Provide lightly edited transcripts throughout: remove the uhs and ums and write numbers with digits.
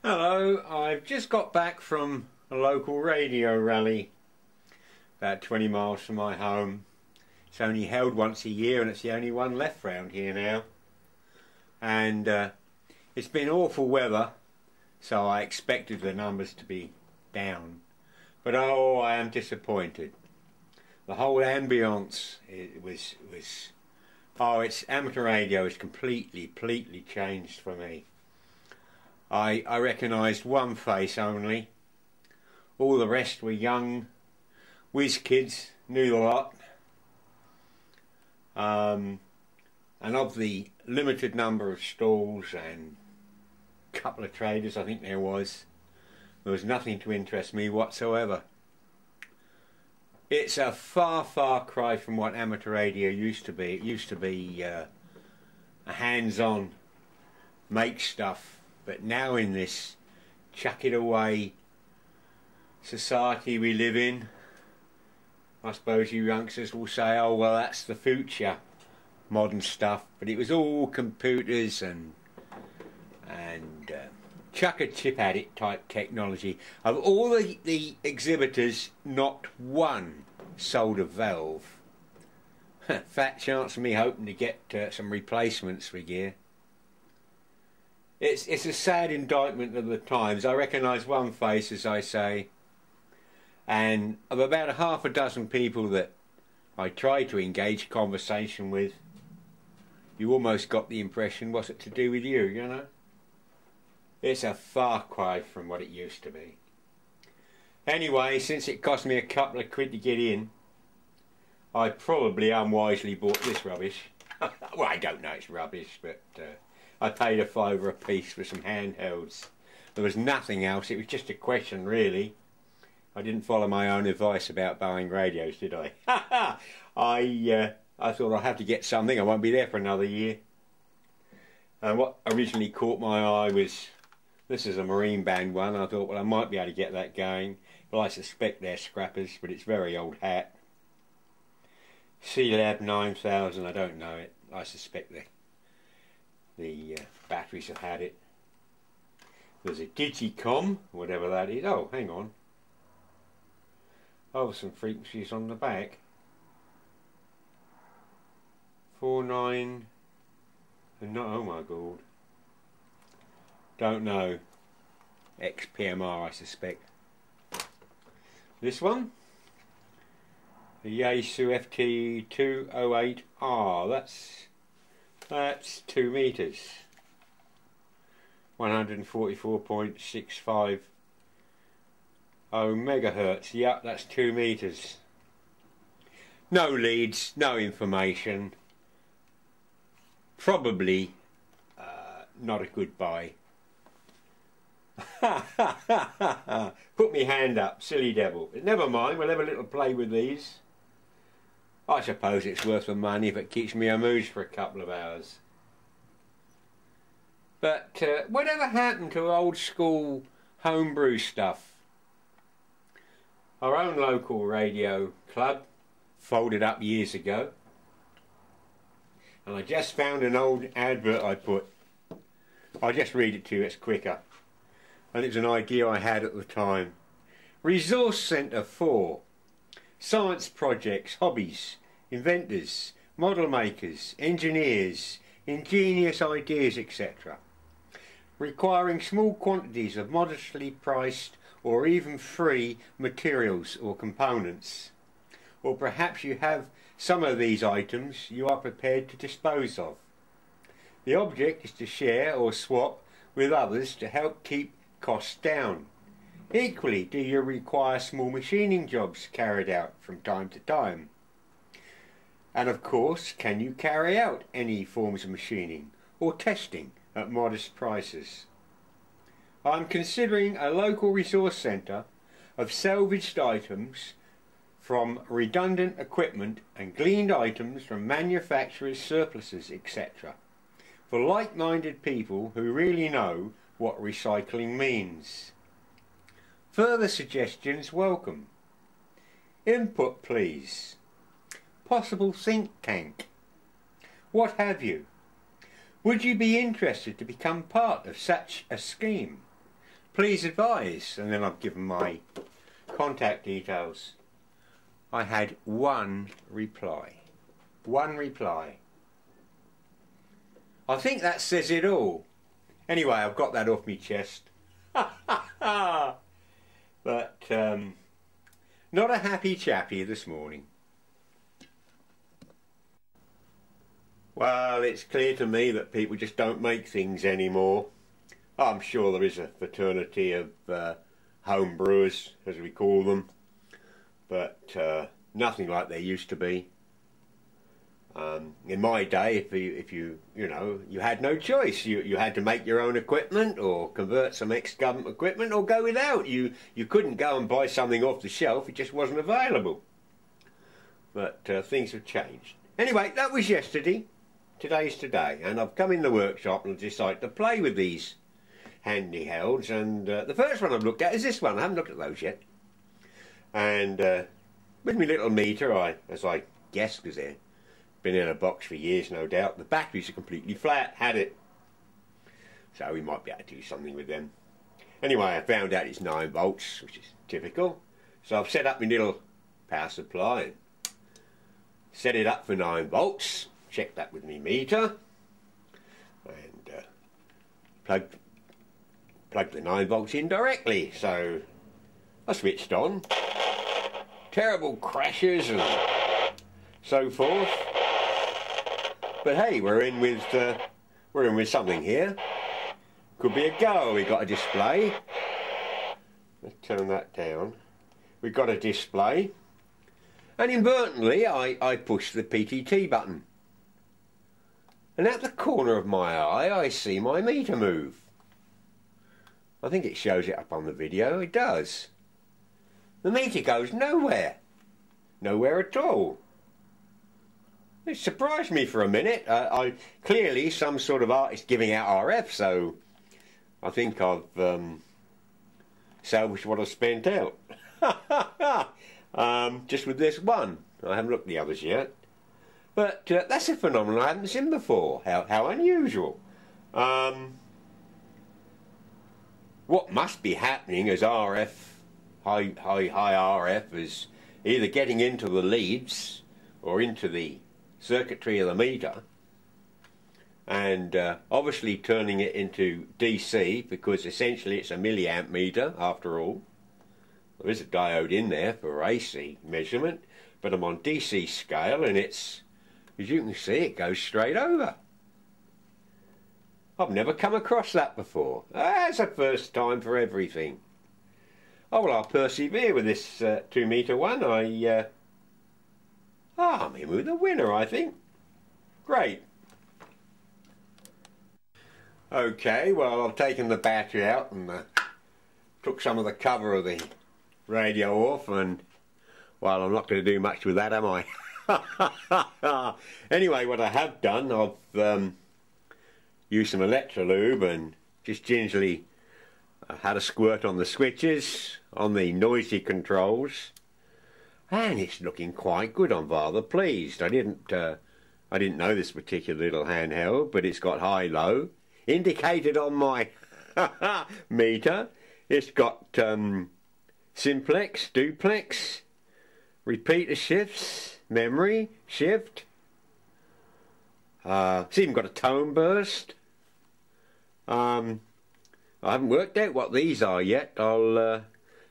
Hello, I've just got back from a local radio rally about 20 miles from my home. It's only held once a year and it's the only one left round here now. And it's been awful weather, so I expected the numbers to be down. But oh, I am disappointed. The whole ambience it's amateur radio has completely changed for me. I recognised one face only. All the rest were young whiz kids, knew the lot. And of the limited number of stalls and a couple of traders I think there was nothing to interest me whatsoever. It's a far cry from what amateur radio used to be. It used to be a hands-on, make stuff. But now in this chuck it away society we live in, I suppose you youngsters will say, oh well, that's the future, modern stuff. But it was all computers and chuck a chip at it type technology. Of all the exhibitors, not one sold a valve. Fat chance of me hoping to get some replacements for gear. It's a sad indictment of the times. I recognise one face, as I say, and of about half a dozen people that I tried to engage conversation with, you almost got the impression, what's it to do with you, you know? It's a far cry from what it used to be. Anyway, since it cost me a couple of quid to get in, I probably unwisely bought this rubbish. Well, I don't know it's rubbish, but I paid a fiver a piece for some handhelds. There was nothing else, it was just a question really. I didn't follow my own advice about buying radios, did I? I thought I'll have to get something, I won't be there for another year. And what originally caught my eye was, this is a marine band one. I thought, well, I might be able to get that going, but I suspect they're scrappers, but it's very old hat. C-Lab 9000, I don't know it. I suspect the batteries have had it. There's a Digicom, whatever that is. Oh, hang on. Oh, some frequencies on the back. 49 and not, oh my god. Don't know. XPMR, I suspect. This one, the Yaesu FT208R. That's 2 meters. 144.650 megahertz. Yep, that's 2 meters. No leads, no information. Probably not a good buy. Put me hand up, silly devil. But never mind, we'll have a little play with these. I suppose it's worth the money if it keeps me amused for a couple of hours. But whatever happened to old school homebrew stuff? Our own local radio club folded up years ago. And I just found an old advert I put. I'll just read it to you, it's quicker. And it's an idea I had at the time. Resource Centre for science projects, hobbies, inventors, model makers, engineers, ingenious ideas, etc. Requiring small quantities of modestly priced or even free materials or components. Or perhaps you have some of these items you are prepared to dispose of. The object is to share or swap with others to help keep costs down. Equally, do you require small machining jobs carried out from time to time? And of course, can you carry out any forms of machining or testing at modest prices? I'm considering a local resource centre of salvaged items from redundant equipment and gleaned items from manufacturers' surpluses, etc. for like-minded people who really know what recycling means. Further suggestions welcome. Input please. Possible think tank. What have you? Would you be interested to become part of such a scheme? please advise. And then I've given my contact details. I had one reply. One reply. I think that says it all. Anyway, I've got that off my chest. But not a happy chappy this morning. Well, it's clear to me that people just don't make things anymore. I'm sure there is a fraternity of home brewers, as we call them, but nothing like there used to be. In my day, if you had no choice. You had to make your own equipment, or convert some ex-government equipment, or go without. You couldn't go and buy something off the shelf; it just wasn't available. But things have changed. Anyway, that was yesterday. Today's today, and I've come in the workshop and decided to play with these handy helds. And the first one I've looked at is this one. I haven't looked at those yet. And with my little meter, as I guessed, because they've been in a box for years, no doubt, the batteries are completely flat. Had it, so we might be able to do something with them. Anyway, I found out it's 9 volts, which is typical. So I've set up my little power supply and set it up for 9 volts. Check that with my meter, and plug the 9 volts in directly. So I switched on. Terrible crashes and so forth. But hey, we're in with something here. Could be a go. We got a display. Let's turn that down. We've got a display, and inadvertently I pushed the PTT button. And at the corner of my eye, I see my meter move. I think it shows it up on the video. It does. The meter goes nowhere. Nowhere at all. It surprised me for a minute. Clearly some sort of artist giving out RF, so I think I've salvaged what I spent out. Just with this one. I haven't looked at the others yet. But that's a phenomenon I haven't seen before. How unusual. What must be happening is RF, high RF, is either getting into the leads or into the circuitry of the meter, and obviously turning it into DC, because essentially it's a milliamp meter after all. There is a diode in there for AC measurement, but I'm on DC scale, and it's, as you can see, it goes straight over. I've never come across that before. That's a first time for everything. Oh well, I'll persevere with this 2 meter one. I'm in with the winner, I think. Great. Okay, well, I've taken the battery out and took some of the cover of the radio off, and well, I'm not going to do much with that, am I? Anyway, what I have done, I've used some Electrolube and just gingerly had a squirt on the switches, on the noisy controls, and it's looking quite good. I'm rather pleased. I didn't know this particular little handheld, but it's got high-low indicated on my meter. It's got simplex, duplex, repeater shifts, memory shift. It's even got a tone burst. I haven't worked out what these are yet. I'll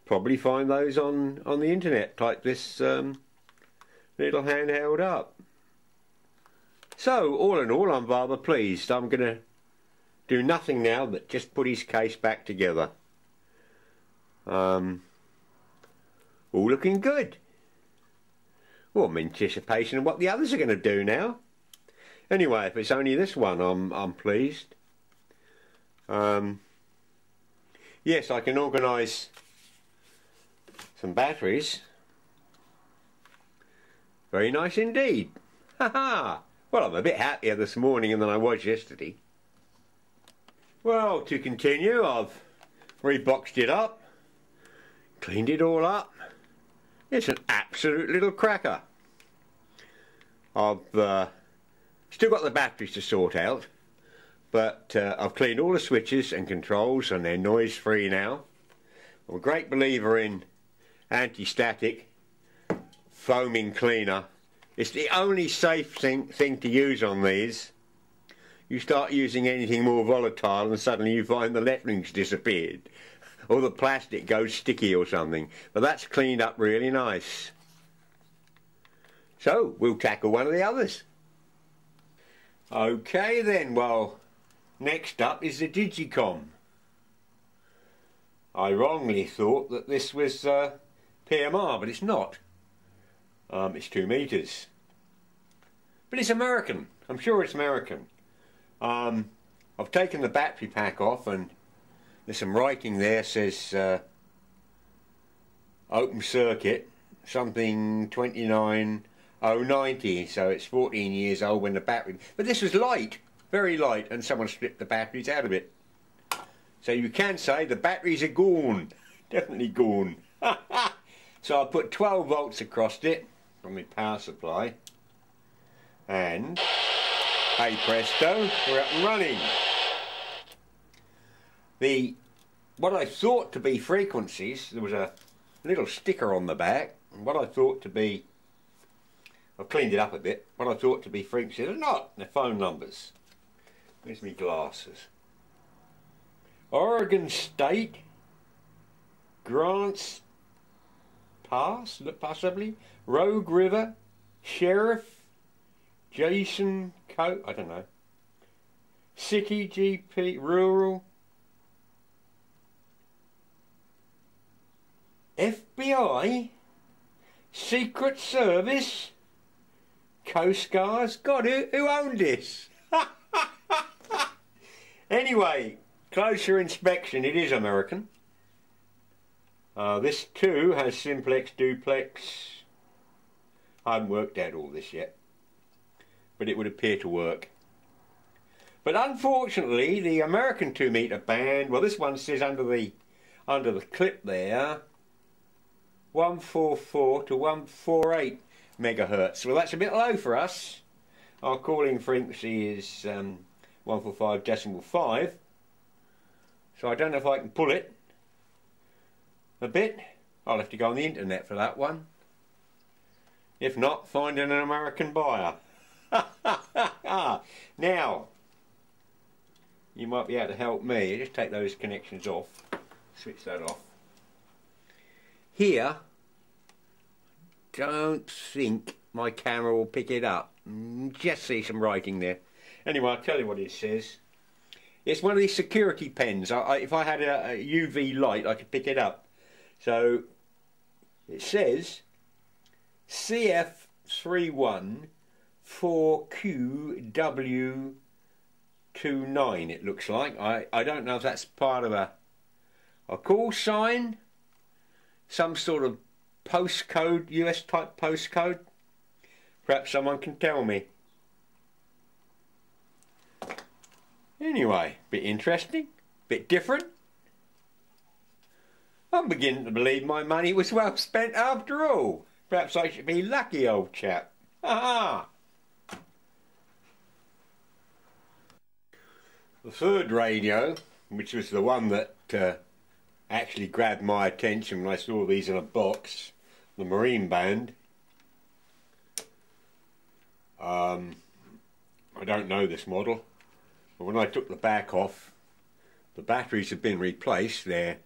probably find those on the internet. Type this little handheld up. So all in all, I'm rather pleased. I'm going to do nothing now but just put his case back together. All looking good. Well, I'm in anticipation of what the others are going to do now. Anyway, if it's only this one, I'm pleased. Yes, I can organise some batteries. Very nice indeed. Ha! Well, I'm a bit happier this morning than I was yesterday. Well, to continue, I've reboxed it up, cleaned it all up. It's an absolute little cracker. I've still got the batteries to sort out, But I've cleaned all the switches and controls and they're noise free now. I'm a great believer in anti-static foaming cleaner. It's the only safe thing to use on these. You start using anything more volatile and suddenly you find the lettering's disappeared or the plastic goes sticky or something. But that's cleaned up really nice. So we'll tackle one of the others. Okay then, well, next up is the Digicom. I wrongly thought that this was PMR, but it's not. It's 2 meters. But it's American. I'm sure it's American. I've taken the battery pack off and there's some writing there, says open circuit, something 29090, so it's 14 years old when the battery... But this was light, very light, and someone stripped the batteries out of it. So you can say the batteries are gone, definitely gone. So I put 12 volts across it from my power supply, and hey presto, we're up and running. What I thought to be frequencies, there was a little sticker on the back, and what I thought to be, I've cleaned it up a bit, what I thought to be frequencies are not, they're phone numbers. Where's my glasses? Oregon State, Grants Pass, possibly, Rogue River, Sheriff, Jason Coat, I don't know, City GP, Rural, FBI, Secret Service, Coast Guards. God, who owned this? Anyway, closer inspection, it is American. This too has simplex, duplex. I haven't worked out all this yet, but it would appear to work. But unfortunately, the American 2 meter band, well, this one says under the clip there, 144 to 148 megahertz. Well, that's a bit low for us. Our calling frequency is 145.5. So I don't know if I can pull it a bit. I'll have to go on the internet for that one. If not, finding an American buyer. Now, you might be able to help me. Just take those connections off. Switch that off. Here, don't think my camera will pick it up. Just see some writing there. Anyway, I'll tell you what it says. It's one of these security pens. If I had a UV light, I could pick it up. So, it says CF314QW29, it looks like. I don't know if that's part of a call sign, some sort of postcode, US type postcode. Perhaps someone can tell me. Anyway, bit interesting, bit different. I'm beginning to believe my money was well spent after all. Perhaps I should be lucky, old chap. Ha ha! The third radio, which was the one that actually grabbed my attention when I saw these in a box, the Marine Band. I don't know this model, but when I took the back off, the batteries have been replaced. They're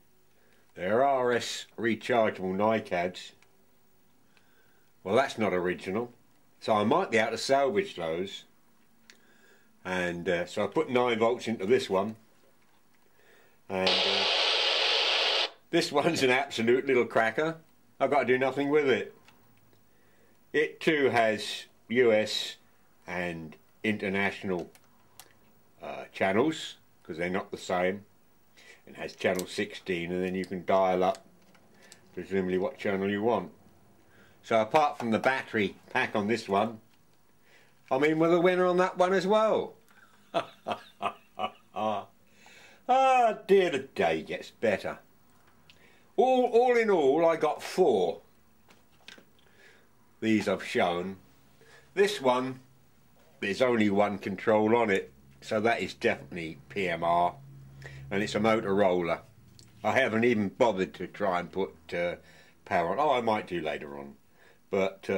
RS rechargeable NiCads. Well, that's not original, so I might be able to salvage those. And so I put 9 volts into this one, and this one's an absolute little cracker. I've got to do nothing with it. It too has US and international channels, because they're not the same. It has channel 16, and then you can dial up presumably what channel you want. So apart from the battery pack on this one, I mean, we're the winner on that one as well. Ah, dear, the day gets better. All in all, I got 4. These I've shown. This one, there's only one control on it. So that is definitely PMR, and it's a Motorola. I haven't even bothered to try and put power on. Oh, I might do later on. But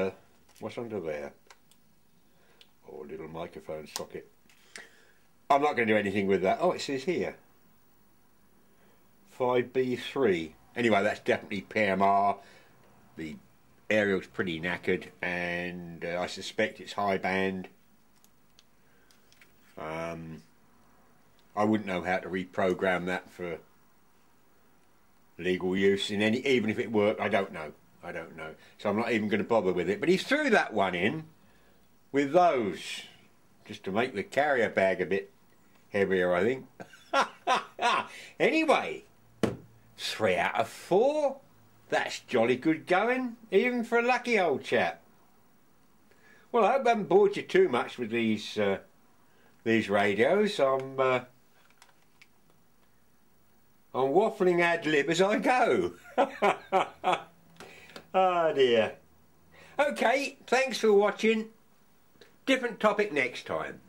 what's under there? Oh, a little microphone socket. I'm not going to do anything with that. Oh, it says here 5B3. Anyway, that's definitely PMR. The aerial's pretty knackered, and I suspect it's high band. I wouldn't know how to reprogram that for legal use in any, even if it worked. I don't know. So I'm not even going to bother with it. But he threw that one in with those just to make the carrier bag a bit heavier, I think. Anyway, 3 out of 4. That's jolly good going, even for a lucky old chap. Well, I hope I haven't bored you too much with these radios. I'm waffling ad lib as I go. Oh dear. Okay, thanks for watching. Different topic next time.